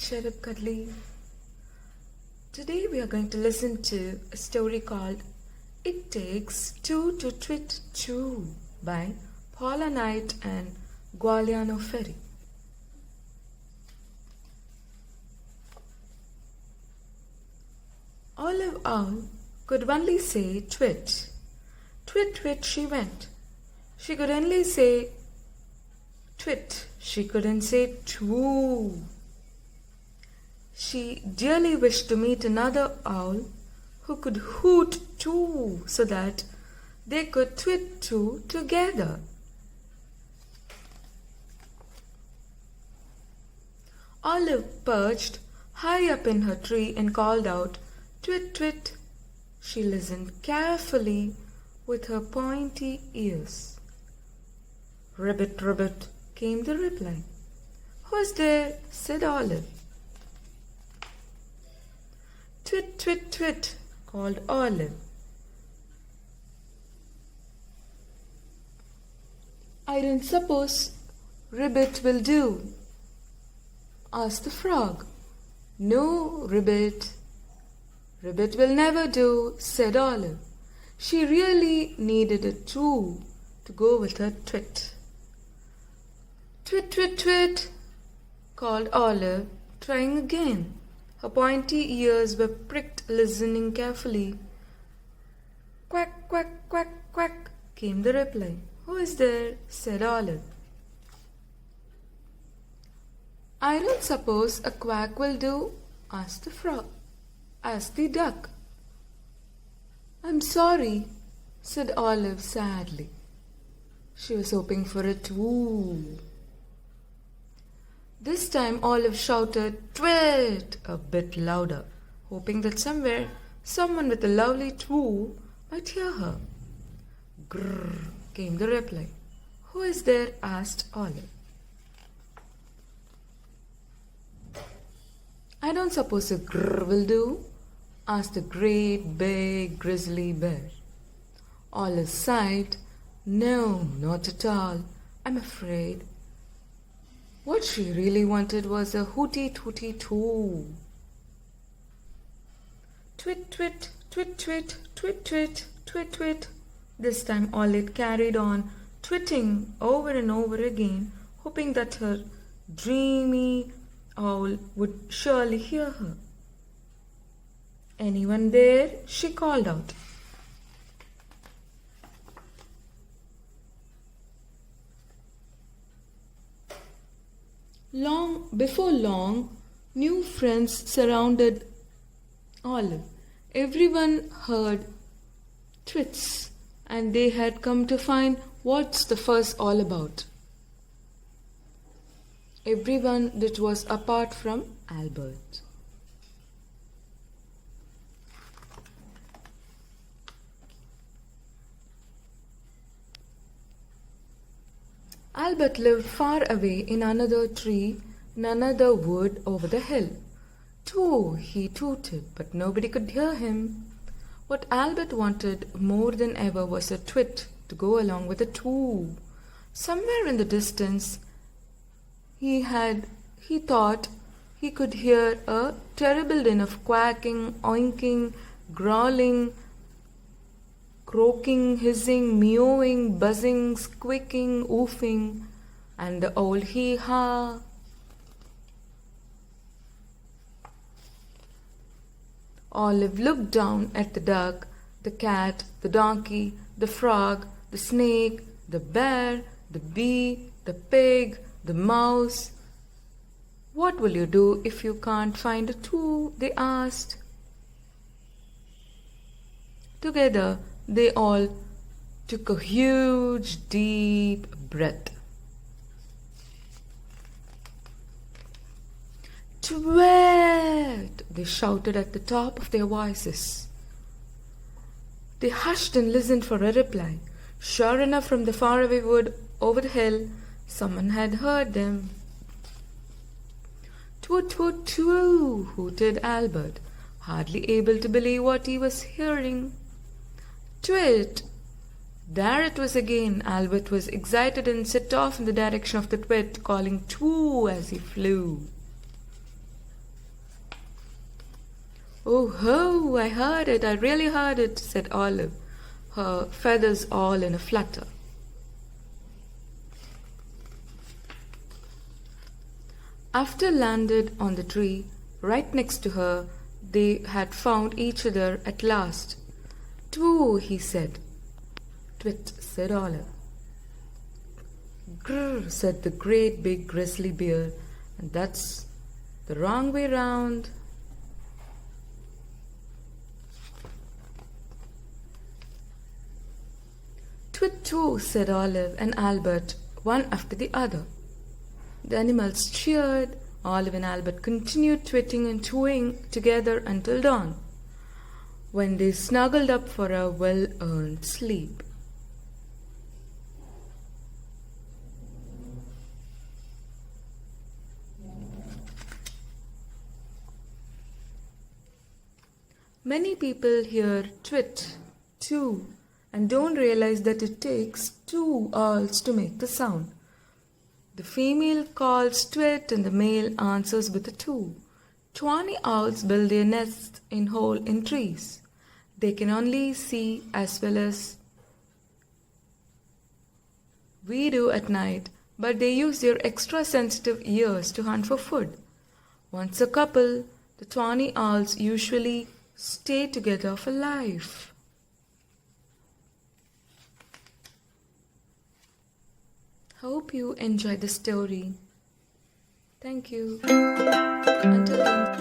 Cherub Cuddly. Today we are going to listen to a story called It Takes Two to Twit-twoo by Paula Knight and Gualiano Ferry. Olive Owl could only say twit. Twit, twit she went. She could only say twit. She couldn't say twoo. She dearly wished to meet another owl who could hoot too so that they could twit-twoo together. Olive perched high up in her tree and called out, "Twit, twit." She listened carefully with her pointy ears. "Ribbit, ribbit," came the reply. "Who's there?" said Olive. "Twit, twit, twit," called Olive. "I don't suppose Ribbit will do?" asked the frog. "No, Ribbit. Ribbit will never do," said Olive. She really needed a twoo to go with her twit. "Twit, twit, twit," called Olive, trying again. Her pointy ears were pricked, listening carefully. "Quack, quack, quack, quack," came the reply. "Who is there?" said Olive. "I don't suppose a quack will do?" asked the duck. "I'm sorry," said Olive sadly. She was hoping for a twoo. This time Olive shouted "Twit" a bit louder, hoping that somewhere someone with a lovely twoo might hear her. "Grrr," came the reply. "Who is there?" asked Olive. "I don't suppose a grrr will do?" asked a great big grizzly bear. Olive sighed. "No, not at all, I'm afraid." What she really wanted was a hooty tooty too. Twit, twit, twit, twit, twit, twit, twit, twit. This time Olive carried on twitting over and over again, hoping that her dreamy owl would surely hear her. "Anyone there?" she called out. Before long, new friends surrounded Olive. Everyone heard twits, and they had come to find what's the fuss all about. Everyone that was apart from Albert. Albert lived far away in another tree, in another wood over the hill. Twoo, he tooted, but nobody could hear him. What Albert wanted more than ever was a twit to go along with a twoo. Somewhere in the distance, he thought he could hear a terrible din of quacking, oinking, growling, croaking, hissing, mewing, buzzing, squeaking, oofing, and the old hee-ha. Olive looked down at the duck, the cat, the donkey, the frog, the snake, the bear, the bee, the pig, the mouse. "What will you do if you can't find a twoo?" they asked. Together, they all took a huge, deep breath. "Twit!" they shouted at the top of their voices. They hushed and listened for a reply. Sure enough, from the faraway wood over the hill, someone had heard them. "Twoo, twoo, twoo," hooted Albert, hardly able to believe what he was hearing. "Twit!" There it was again. Albert was excited and set off in the direction of the twit, calling "twoo" as he flew. Oh ho, I heard it, I really heard it, said Olive, her feathers all in a flutter. After landed on the tree, right next to her, they had found each other at last. Twoo, he said. Twit, said Olive. Grrr, said the great big grizzly bear, and that's the wrong way round. Twit-twoo, said Olive and Albert, one after the other. The animals cheered. Olive and Albert continued twitting and twooing together until dawn, when they snuggled up for a well-earned sleep. Many people hear twit, twoo, and don't realize that it takes two owls to make the sound. The female calls twit and the male answers with a twoo. Tawny owls build their nests in holes in trees. They can only see as well as we do at night, but they use their extra sensitive ears to hunt for food. Once a couple, the tawny owls usually stay together for life. Hope you enjoyed the story. Thank you. Until then.